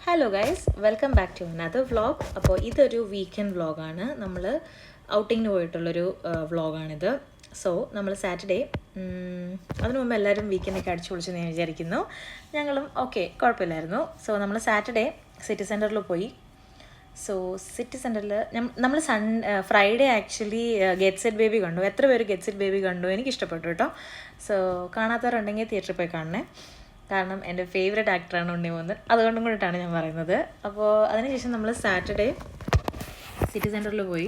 Hello guys, welcome back to another vlog. അപ്പോൾ ഇതൊരു weekend വ്ളോഗാണ്. നമ്മൾ ഔട്ടിങ്ങിന് പോയിട്ടുള്ളൊരു വ്ളോഗാണിത്. സോ നമ്മൾ സാറ്റർഡേ, അതിനു മുമ്പ് എല്ലാവരും വീക്കെൻഡൊക്കെ അടിച്ചു പൊളിച്ചെന്ന് ഞാൻ വിചാരിക്കുന്നു. ഞങ്ങളും ഓക്കെ, കുഴപ്പമില്ലായിരുന്നു. സോ നമ്മൾ സാറ്റർഡേ സിറ്റി സെൻറ്ററിൽ പോയി. സോ സിറ്റി സെൻറ്ററിൽ നമ്മൾ Friday actually get set baby കണ്ടു. എത്ര പേര് ഗെറ്റ് സെറ്റ് ബേബി കണ്ടു? എനിക്ക് ഇഷ്ടപ്പെട്ടു കേട്ടോ. സോ കാണാത്തവരുണ്ടെങ്കിൽ തിയേറ്ററിൽ പോയി കാണണേ. കാരണം എൻ്റെ ഫേവറേറ്റ് ആക്ടറാണ് ഉണ്ണി മോഹൻ. അതുകൊണ്ടും കൂടിയിട്ടാണ് ഞാൻ പറയുന്നത്. അപ്പോൾ അതിനുശേഷം നമ്മൾ സാറ്റർഡേ സിറ്റി സെൻറ്ററിൽ പോയി.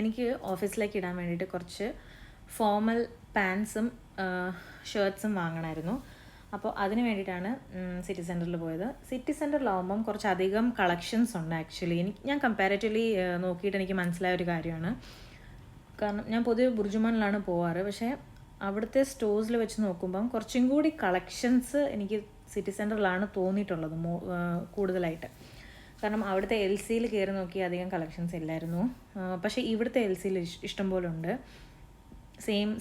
എനിക്ക് ഓഫീസിലേക്ക് ഇടാൻ വേണ്ടിയിട്ട് കുറച്ച് ഫോമൽ പാൻസും ഷർട്ട്സും വാങ്ങണമായിരുന്നു. അപ്പോൾ അതിന് വേണ്ടിയിട്ടാണ് സിറ്റി സെൻറ്ററിൽ പോയത്. സിറ്റി സെൻറ്ററിലാവുമ്പം കുറച്ചധികം കളക്ഷൻസ് ഉണ്ട് ആക്ച്വലി. ഞാൻ കമ്പാരിറ്റീവ്ലി നോക്കിയിട്ട് എനിക്ക് മനസ്സിലായ ഒരു കാര്യമാണ്. കാരണം ഞാൻ പൊതുവെ ബുർജുമാനിലാണ് പോവാറ്. പക്ഷേ അവിടുത്തെ സ്റ്റോഴ്സിൽ വെച്ച് നോക്കുമ്പം കുറച്ചും കൂടി കളക്ഷൻസ് എനിക്ക് സിറ്റി സെൻറ്ററിലാണ് തോന്നിയിട്ടുള്ളത് കൂടുതലായിട്ട്. കാരണം അവിടുത്തെ എൽ സിയിൽ കയറി നോക്കി അധികം കളക്ഷൻസ് ഇല്ലായിരുന്നു. പക്ഷേ ഇവിടുത്തെ എൽ സിയിൽ ഇഷ്ടംപോലെ ഉണ്ട്.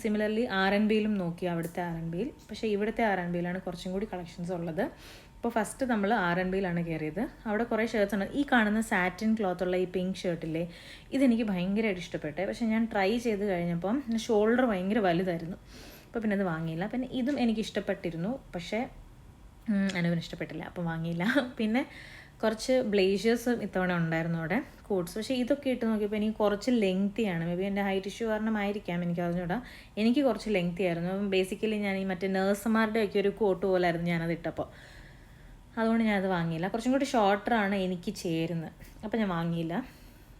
സിമിലർലി R&Bയിലും നോക്കി, അവിടുത്തെ R&Bയിൽ. പക്ഷേ ഇവിടുത്തെ R&Bയിലാണ് കുറച്ചും കൂടി കളക്ഷൻസ് ഉള്ളത്. ഇപ്പോൾ ഫസ്റ്റ് നമ്മൾ R&Bയിലാണ് കയറിയത്. അവിടെ കുറേ ഷർട്ട്സ് ഉണ്ട്. ഈ കാണുന്ന സാറ്റിൻ ക്ലോത്തുള്ള ഈ പിങ്ക് ഷർട്ടില്ലേ, ഇതെനിക്ക് ഭയങ്കരമായിട്ട് ഇഷ്ടപ്പെട്ടെ. പക്ഷേ ഞാൻ ട്രൈ ചെയ്ത് കഴിഞ്ഞപ്പം ഷോൾഡർ ഭയങ്കര വലുതായിരുന്നു. അപ്പോൾ പിന്നെ അത് വാങ്ങിയില്ല. പിന്നെ ഇതും എനിക്ക് ഇഷ്ടപ്പെട്ടിരുന്നു, പക്ഷേ അനുവിന് ഇഷ്ടപ്പെട്ടില്ല, അപ്പം വാങ്ങിയില്ല. പിന്നെ കുറച്ച് ബ്ലേസേഴ്സും ഇത്തവണ ഉണ്ടായിരുന്നു അവിടെ, കോട്ട്സ്. പക്ഷേ ഇതൊക്കെ ഇട്ട് നോക്കിയപ്പോൾ എനിക്ക് കുറച്ച് ലെങ്തിയാണ്. മേ ബി എൻ്റെ ഹൈറ്റ് ഇഷ്യൂ കാരണമായിരിക്കാം, എനിക്ക് അറിഞ്ഞൂടാ. എനിക്ക് കുറച്ച് ലെങ്തി ആയിരുന്നു. അപ്പം ബേസിക്കലി ഞാൻ ഈ മറ്റേ നേഴ്സുമാരുടെയൊക്കെ ഒരു കോട്ട് പോലായിരുന്നു ഞാനത് ഇട്ടപ്പോൾ. അതുകൊണ്ട് ഞാനത് വാങ്ങിയില്ല. കുറച്ചും കൂടി ഷോർട്ടറാണ് എനിക്ക് ചേരുന്നത്, അപ്പോൾ ഞാൻ വാങ്ങിയില്ല.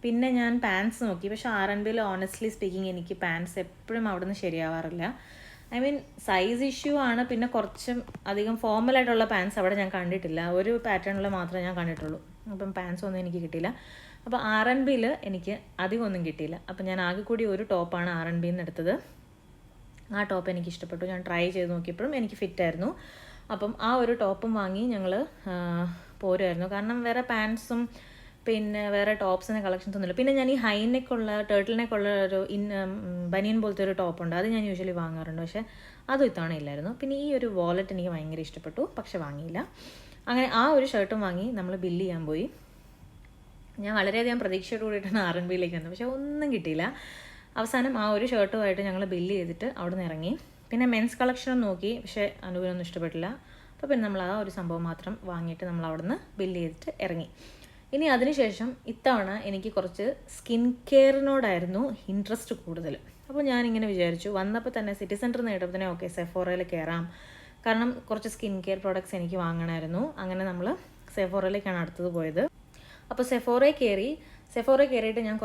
പിന്നെ ഞാൻ പാൻസ് നോക്കി. പക്ഷേ R&Bയിൽ ഓണസ്റ്റ്ലി സ്പീക്കിംഗ് എനിക്ക് പാൻസ് എപ്പോഴും അവിടെ നിന്ന് ശരിയാവാറില്ല. ഐ മീൻ സൈസ് ഇഷ്യൂ ആണ്. പിന്നെ കുറച്ചും അധികം ഫോമലായിട്ടുള്ള പാൻസ് അവിടെ ഞാൻ കണ്ടിട്ടില്ല. ഒരു പാറ്റേണിൽ മാത്രമേ ഞാൻ കണ്ടിട്ടുള്ളൂ. അപ്പം പാൻസ് ഒന്നും എനിക്ക് കിട്ടിയില്ല. അപ്പോൾ R&Bയിൽ എനിക്ക് അധികം ഒന്നും കിട്ടിയില്ല. അപ്പം ഞാൻ ആകെ കൂടി ഒരു ടോപ്പാണ് R&Bയിൽ നിന്ന് എടുത്തത്. ആ ടോപ്പ് എനിക്ക് ഇഷ്ടപ്പെട്ടു. ഞാൻ ട്രൈ ചെയ്ത് നോക്കിയപ്പോഴും എനിക്ക് ഫിറ്റായിരുന്നു. അപ്പം ആ ഒരു ടോപ്പും വാങ്ങി ഞങ്ങൾ പോരുമായിരുന്നു. കാരണം വേറെ പാൻസും പിന്നെ വേറെ ടോപ്സിൻ്റെ കളക്ഷൻസ് ഒന്നുമില്ല. പിന്നെ ഞാൻ ഈ ഹൈനെക്കുള്ള ടേർട്ടിൽ നെക്കുള്ള ഒരു ബനിയൻ പോലത്തെ ഒരു ടോപ്പുണ്ട്, അത് ഞാൻ യൂഷ്വലി വാങ്ങാറുണ്ട്. പക്ഷേ അതും ഇത്തവണ ഇല്ലായിരുന്നു. പിന്നെ ഈ ഒരു വാലറ്റ് എനിക്ക് ഭയങ്കര ഇഷ്ടപ്പെട്ടു, പക്ഷെ വാങ്ങിയില്ല. അങ്ങനെ ആ ഒരു ഷർട്ടും വാങ്ങി നമ്മൾ ബില്ല് ചെയ്യാൻ പോയി. ഞാൻ വളരെയധികം പ്രതീക്ഷയോട് കൂടിയിട്ടാണ് R&Bയിലേക്ക് വന്നത്, പക്ഷേ ഒന്നും കിട്ടിയില്ല. അവസാനം ആ ഒരു ഷർട്ടുമായിട്ട് ഞങ്ങൾ ബില്ല് ചെയ്തിട്ട് അവിടെ നിന്ന് ഇറങ്ങി. പിന്നെ മെൻസ് കളക്ഷനും നോക്കി, പക്ഷേ അനുവിനൊന്നും ഇഷ്ടപ്പെട്ടില്ല. അപ്പോൾ പിന്നെ നമ്മൾ ആ ഒരു സംഭവം മാത്രം വാങ്ങിയിട്ട് നമ്മൾ അവിടെ നിന്ന് ബില്ല് ചെയ്തിട്ട് ഇറങ്ങി. ഇനി അതിനുശേഷം ഇത്തവണ എനിക്ക് കുറച്ച് സ്കിൻ കെയറിനോടായിരുന്നു ഇൻട്രസ്റ്റ് കൂടുതൽ. അപ്പോൾ ഞാനിങ്ങനെ വിചാരിച്ചു, വന്നപ്പോൾ തന്നെ സിറ്റി സെൻറ്ററിൽ നിന്ന് കേട്ടപ്പോൾ തന്നെ ഓക്കെ സെഫോറയിൽ കയറാം. കാരണം കുറച്ച് സ്കിൻ കെയർ പ്രോഡക്റ്റ്സ് എനിക്ക് വാങ്ങണമായിരുന്നു. അങ്ങനെ നമ്മൾ സെഫോറയിലേക്കാണ് അടുത്തത് പോയത്. അപ്പോൾ സെഫോറയിൽ കയറിയിട്ട് ഞാൻ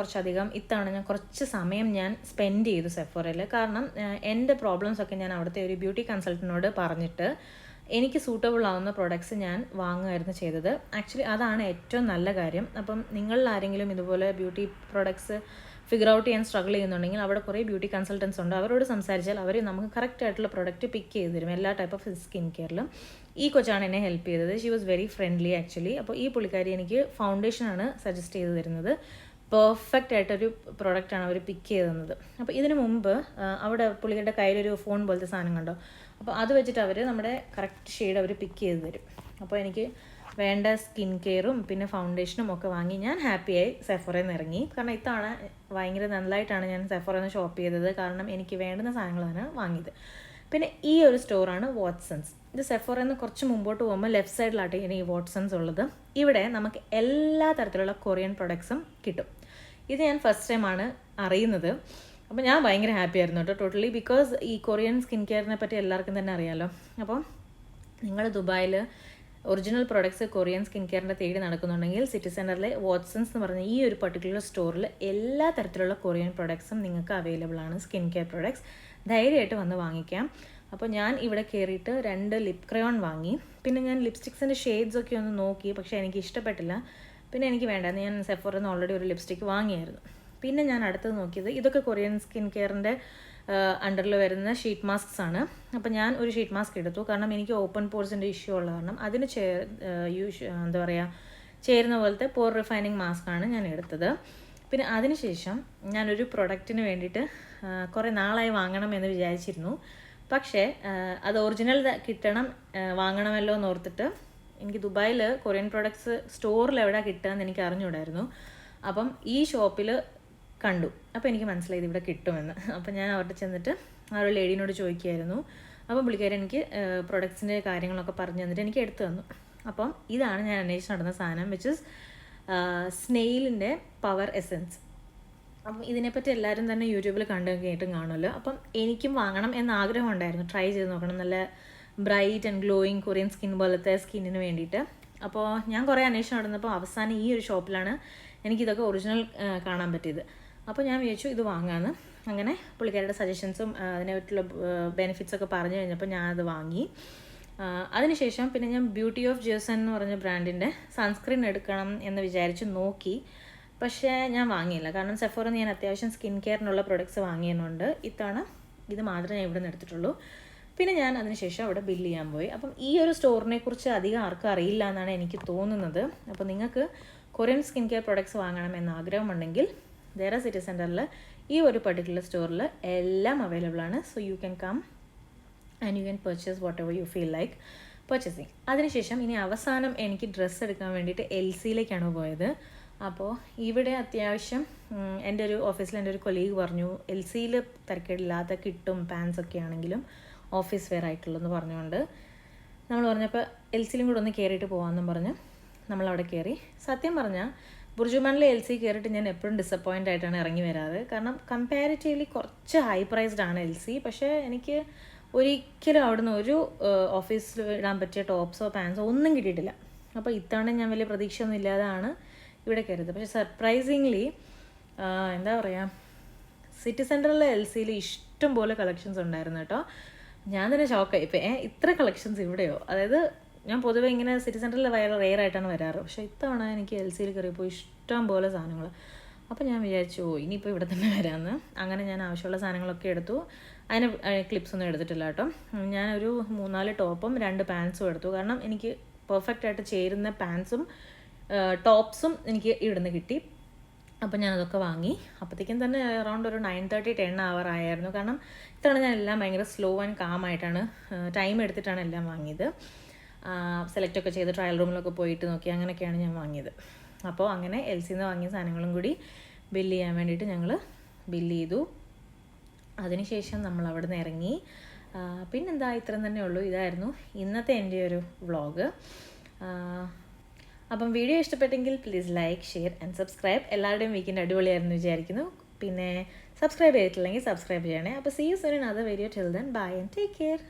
ഇത്തവണ ഞാൻ കുറച്ച് സമയം ഞാൻ സ്പെൻഡ് ചെയ്തു സെഫോറയിൽ. കാരണം എൻ്റെ പ്രോബ്ലംസൊക്കെ ഞാൻ അവിടുത്തെ ഒരു ബ്യൂട്ടി കൺസൾട്ടൻറ്റിനോട് പറഞ്ഞിട്ട് എനിക്ക് സൂട്ടബിൾ ആവുന്ന പ്രോഡക്റ്റ്സ് ഞാൻ വാങ്ങുമായിരുന്നു ചെയ്തത്. ആക്ച്വലി അതാണ് ഏറ്റവും നല്ല കാര്യം. അപ്പം നിങ്ങളിൽ ആരെങ്കിലും ഇതുപോലെ ബ്യൂട്ടി പ്രോഡക്ട്സ് ഫിഗർ ഔട്ട് ചെയ്യാൻ സ്ട്രഗിൾ ചെയ്യുന്നുണ്ടെങ്കിൽ അവിടെ കുറേ ബ്യൂട്ടി കൺസൾട്ടൻസ് ഉണ്ട്. അവരോട് സംസാരിച്ചാൽ അവർ നമുക്ക് കറക്റ്റ് ആയിട്ടുള്ള പ്രോഡക്റ്റ് പിക്ക് ചെയ്ത് തരും, എല്ലാ ടൈപ്പ് ഓഫ് സ്കിൻ കെയറിലും. ഈ കൊച്ചാണ് എന്നെ ഹെൽപ്പ് ചെയ്തത്. She was very friendly actually. അപ്പോൾ ഈ പുള്ളിക്കാരി എനിക്ക് ഫൗണ്ടേഷനാണ് സജസ്റ്റ് ചെയ്ത് തരുന്നത്. പെർഫെക്റ്റ് ആയിട്ടൊരു പ്രോഡക്റ്റാണ് അവർ പിക്ക് ചെയ്ത് തന്നത്. അപ്പോൾ ഇതിനു മുമ്പ് അവിടെ പുള്ളിയുടെ കയ്യിലൊരു ഫോൺ പോലത്തെ സാധനം കണ്ടോ, അപ്പോൾ അത് വെച്ചിട്ട് അവർ നമ്മുടെ കറക്റ്റ് ഷെയ്ഡ് അവർ പിക്ക് ചെയ്ത് തരും. അപ്പോൾ എനിക്ക് വേണ്ട സ്കിൻ കെയറും പിന്നെ ഫൗണ്ടേഷനും ഒക്കെ വാങ്ങി ഞാൻ ഹാപ്പിയായി സെഫോറയിൽ നിന്ന് ഇറങ്ങി. കാരണം ഇത്തവണ ഭയങ്കര നന്നായിട്ടാണ് ഞാൻ സെഫോറയിൽ നിന്ന് ഷോപ്പ് ചെയ്തത്. കാരണം എനിക്ക് വേണ്ടുന്ന സാധനങ്ങളാണ് വാങ്ങിയത്. പിന്നെ ഈ ഒരു സ്റ്റോറാണ് വാട്സൺസ്. ഇത് സെഫോറയിൽ നിന്ന് കുറച്ച് മുമ്പോട്ട് പോകുമ്പോൾ ലെഫ്റ്റ് സൈഡിലായിട്ട് ഇനി ഈ വാട്സൺസ് ഉള്ളത്. ഇവിടെ നമുക്ക് എല്ലാ തരത്തിലുള്ള കൊറിയൻ പ്രൊഡക്ട്സും കിട്ടും. ഇത് ഞാൻ ഫസ്റ്റ് ടൈമാണ് അറിയുന്നത്. അപ്പോൾ ഞാൻ ഭയങ്കര ഹാപ്പി ആയിരുന്നു കേട്ടോ, ടോട്ടലി. ബിക്കോസ് ഈ കൊറിയൻ സ്കിൻ കെയറിനെ പറ്റി എല്ലാവർക്കും തന്നെ അറിയാമല്ലോ. അപ്പോൾ നിങ്ങൾ ദുബായിൽ ഒറിജിനൽ പ്രോഡക്ട്സ് കൊറിയൻ സ്കിൻ കെയറിൻ്റെ തേടി നടക്കുന്നുണ്ടെങ്കിൽ സിറ്റി സെൻറ്ററിലെ വാട്സൺസ് എന്ന് പറഞ്ഞ ഈ ഒരു പർട്ടിക്കുലർ സ്റ്റോറിൽ എല്ലാ തരത്തിലുള്ള കൊറിയൻ പ്രൊഡക്ട്സും നിങ്ങൾക്ക് അവൈലബിൾ ആണ്. സ്കിൻ കെയർ പ്രൊഡക്ട്സ് ധൈര്യമായിട്ട് വന്ന് വാങ്ങിക്കാം. അപ്പോൾ ഞാൻ ഇവിടെ കയറിയിട്ട് 2 ലിപ് ക്രയോൺ വാങ്ങി. പിന്നെ ഞാൻ ലിപ്സ്റ്റിക്സിൻ്റെ ഷെയ്ഡ്സൊക്കെ ഒന്ന് നോക്കി, പക്ഷേ എനിക്ക് ഇഷ്ടപ്പെട്ടില്ല. പിന്നെ എനിക്ക് വേണ്ടായിരുന്നു. ഞാൻ സെഫോറിൽ നിന്ന് ഓൾറെഡി ഒരു ലിപ്സ്റ്റിക്ക് വാങ്ങിയായിരുന്നു. പിന്നെ ഞാൻ അടുത്തത് നോക്കിയത് ഇതൊക്കെ കൊറിയൻ സ്കിൻ കെയറിൻ്റെ അണ്ടറിൽ വരുന്ന ഷീറ്റ് മാസ്ക്സ് ആണ്. അപ്പോൾ ഞാൻ ഒരു ഷീറ്റ് മാസ്ക് എടുത്തു. കാരണം എനിക്ക് ഓപ്പൺ പോർസിൻ്റെ ഇഷ്യൂ ഉള്ള കാരണം അതിന് ചേരുന്ന പോലത്തെ പോർ റിഫൈനിങ് മാസ്കാണ് ഞാൻ എടുത്തത്. പിന്നെ അതിനുശേഷം ഞാനൊരു പ്രൊഡക്റ്റിന് വേണ്ടിയിട്ട് കുറേ നാളായി വാങ്ങണമെന്ന് വിചാരിച്ചിരുന്നു. പക്ഷേ അത് ഒറിജിനൽ കിട്ടണം, വാങ്ങണമല്ലോ എന്ന് ഓർത്തിട്ട് എനിക്ക് ദുബായിൽ കൊറിയൻ പ്രോഡക്ട്സ് സ്റ്റോറിൽ എവിടെ കിട്ടുകയെന്ന് എനിക്ക് അറിഞ്ഞുകൂടായിരുന്നു. അപ്പം ഈ ഷോപ്പിൽ കണ്ടു. അപ്പോൾ എനിക്ക് മനസ്സിലായത് ഇവിടെ കിട്ടുമെന്ന്. അപ്പോൾ ഞാൻ അവിടെ ചെന്നിട്ട് ആ ഒരു ലേഡീനോട് ചോദിക്കുമായിരുന്നു. അപ്പം പുള്ളിക്കാരൻ എനിക്ക് പ്രൊഡക്ട്സിൻ്റെ കാര്യങ്ങളൊക്കെ പറഞ്ഞു തന്നിട്ട് എനിക്ക് എടുത്തു തന്നു. അപ്പം ഇതാണ് ഞാൻ അന്വേഷിച്ച് നടന്ന സാധനം, വിച്ച് ഇസ് സ്നെയിലിൻ്റെ പവർ എസെൻസ്. അപ്പം ഇതിനെപ്പറ്റി എല്ലാവരും തന്നെ യൂട്യൂബിൽ കേട്ടും കാണുമല്ലോ. അപ്പം എനിക്കും വാങ്ങണം എന്ന ആഗ്രഹം ഉണ്ടായിരുന്നു, ട്രൈ ചെയ്ത് നോക്കണം, നല്ല bright and glowing Korean skin പോലത്തെ സ്കിന്നിന് വേണ്ടിയിട്ട്. അപ്പോൾ ഞാൻ കുറേ അന്വേഷണം നടന്നപ്പോൾ അവസാനം ഈ ഒരു ഷോപ്പിലാണ് എനിക്കിതൊക്കെ ഒറിജിനൽ കാണാൻ പറ്റിയത്. അപ്പോൾ ഞാൻ വിചാരിച്ചു ഇത് വാങ്ങാമെന്ന്. അങ്ങനെ പുള്ളിക്കാരുടെ സജഷൻസും അതിനെപ്പറ്റിയുള്ള ബെനിഫിറ്റ്സൊക്കെ പറഞ്ഞു കഴിഞ്ഞപ്പോൾ ഞാനത് വാങ്ങി. അതിനുശേഷം പിന്നെ ഞാൻ ബ്യൂട്ടി ഓഫ് ജേഴ്സൺ എന്ന് പറഞ്ഞ ബ്രാൻഡിൻ്റെ സൺസ്ക്രീൻ എടുക്കണം എന്ന് വിചാരിച്ച് നോക്കി. പക്ഷേ ഞാൻ വാങ്ങിയില്ല, കാരണം സെഫോറിന്ന് ഞാൻ അത്യാവശ്യം സ്കിൻ കെയറിനുള്ള പ്രൊഡക്ട്സ് വാങ്ങിയതുകൊണ്ട് ഇത്തവണ ഇത് മാത്രമേ ഞാൻ ഇവിടെ നിന്ന് എടുത്തിട്ടുള്ളൂ. പിന്നെ ഞാൻ അതിനുശേഷം അവിടെ ബില്ല് ചെയ്യാൻ പോയി. അപ്പം ഈ ഒരു സ്റ്റോറിനെ കുറിച്ച് അധികം ആർക്കും അറിയില്ല എന്നാണ് എനിക്ക് തോന്നുന്നത്. അപ്പോൾ നിങ്ങൾക്ക് കൊറിയൻ സ്കിൻ കെയർ പ്രൊഡക്ട്സ് വാങ്ങണം എന്ന ആഗ്രഹമുണ്ടെങ്കിൽ ദേറ സിറ്റി സെൻറ്ററിൽ ഈ ഒരു പർട്ടിക്കുലർ സ്റ്റോറിൽ എല്ലാം അവൈലബിൾ ആണ്. So you can come and you can purchase whatever you feel like purchasing. അതിനുശേഷം ഇനി അവസാനം എനിക്ക് ഡ്രസ്സ് എടുക്കാൻ വേണ്ടിയിട്ട് LCയിലേക്കാണ് പോയത്. അപ്പോൾ ഇവിടെ അത്യാവശ്യം എൻ്റെ ഒരു ഓഫീസിൽ എൻ്റെ ഒരു കൊലീഗ് പറഞ്ഞു LCയിൽ തിരക്കേടില്ലാത്ത കിട്ടും, പാൻസൊക്കെ ആണെങ്കിലും ഓഫീസ് വെയർ ആയിട്ടുള്ളതെന്ന് പറഞ്ഞുകൊണ്ട് നമ്മൾ പറഞ്ഞപ്പോൾ LCയിലും കൂടെ ഒന്ന് കയറിയിട്ട് പോകാമെന്നും പറഞ്ഞ് നമ്മളവിടെ കയറി. സത്യം പറഞ്ഞാൽ ബുർജുമാനിലെ LC കയറിയിട്ട് ഞാൻ എപ്പോഴും ഡിസപ്പോയിൻ്റ് ആയിട്ടാണ് ഇറങ്ങി വരാറ്. കാരണം കമ്പാരിറ്റീവ്ലി കുറച്ച് ഹൈ പ്രൈസ്ഡ് ആണ് LC. പക്ഷേ എനിക്ക് ഒരിക്കലും അവിടുന്ന് ഒരു ഓഫീസിൽ ഇടാൻ പറ്റിയ ടോപ്സോ പാൻസോ ഒന്നും കിട്ടിയിട്ടില്ല. അപ്പോൾ ഇത്തവണ ഞാൻ വലിയ പ്രതീക്ഷയൊന്നും ഇല്ലാതാണ് ഇവിടെ കയറിയത്. പക്ഷേ സർപ്രൈസിങ്ലി എന്താ പറയുക, സിറ്റി സെൻറ്ററിലെ LCയിൽ ഇഷ്ടം പോലെ കളക്ഷൻസ് ഉണ്ടായിരുന്നു കേട്ടോ. ഞാൻ തന്നെ ഷോക്കായി, ഇപ്പോൾ ഇത്ര കളക്ഷൻസ് ഇവിടെയോ. അതായത് ഞാൻ പൊതുവേ ഇങ്ങനെ സിറ്റി സെൻറ്ററിൽ റെയർ ആയിട്ടാണ് വരാറ്. പക്ഷേ ഇത്തവണ എനിക്ക് LCയിൽ കയറിയപ്പോൾ ഇഷ്ടം പോലെ സാധനങ്ങൾ. അപ്പോൾ ഞാൻ വിചാരിച്ചു ഇനിയിപ്പോൾ ഇവിടെ തന്നെ വരാമെന്ന്. അങ്ങനെ ഞാൻ ആവശ്യമുള്ള സാധനങ്ങളൊക്കെ എടുത്തു. അതിന് ക്ലിപ്സ് ഒന്നും എടുത്തിട്ടില്ല കേട്ടോ. ഞാനൊരു 3-4 ടോപ്പും 2 പാൻസും എടുത്തു. കാരണം എനിക്ക് പെർഫെക്റ്റ് ആയിട്ട് ചേരുന്ന പാൻസും ടോപ്സും എനിക്ക് ഇവിടുന്ന് കിട്ടി. അപ്പോൾ ഞാനതൊക്കെ വാങ്ങി. അപ്പോഴത്തേക്കും തന്നെ അറൗണ്ട് ഒരു 9:30-10 ആവാറായിരുന്നു. കാരണം ഇത്തവണ ഞാൻ എല്ലാം ഭയങ്കര സ്ലോ ആൻഡ് കാമായിട്ടാണ് ടൈം എടുത്തിട്ടാണ് എല്ലാം വാങ്ങിയത്. സെലക്റ്റൊക്കെ ചെയ്ത് ട്രയൽ റൂമിലൊക്കെ പോയിട്ട് നോക്കി, അങ്ങനെയൊക്കെയാണ് ഞാൻ വാങ്ങിയത്. അപ്പോൾ അങ്ങനെ LCന്ന് വാങ്ങിയ സാധനങ്ങളും കൂടി ബില്ല് ചെയ്യാൻ വേണ്ടിയിട്ട് ഞങ്ങൾ ബില്ല് ചെയ്തു. അതിനുശേഷം നമ്മൾ അവിടെ നിന്ന് ഇറങ്ങി. പിന്നെന്താ, ഇത്രയും തന്നെ ഉള്ളൂ. ഇതായിരുന്നു ഇന്നത്തെ എൻ്റെ ഒരു വ്ളോഗ്. അപ്പം വീഡിയോ ഇഷ്ടപ്പെട്ടെങ്കിൽ please like, share and subscribe. എല്ലാവരുടെയും വീക്കെൻഡ് അടിപൊളിയായിരുന്നു വിചാരിക്കുന്നു. പിന്നെ സബ്സ്ക്രൈബ് ചെയ്തിട്ടില്ലെങ്കിൽ സബ്സ്ക്രൈബ് ചെയ്യണേ. അപ്പോൾ see you soon in other video. Till then bye and take care.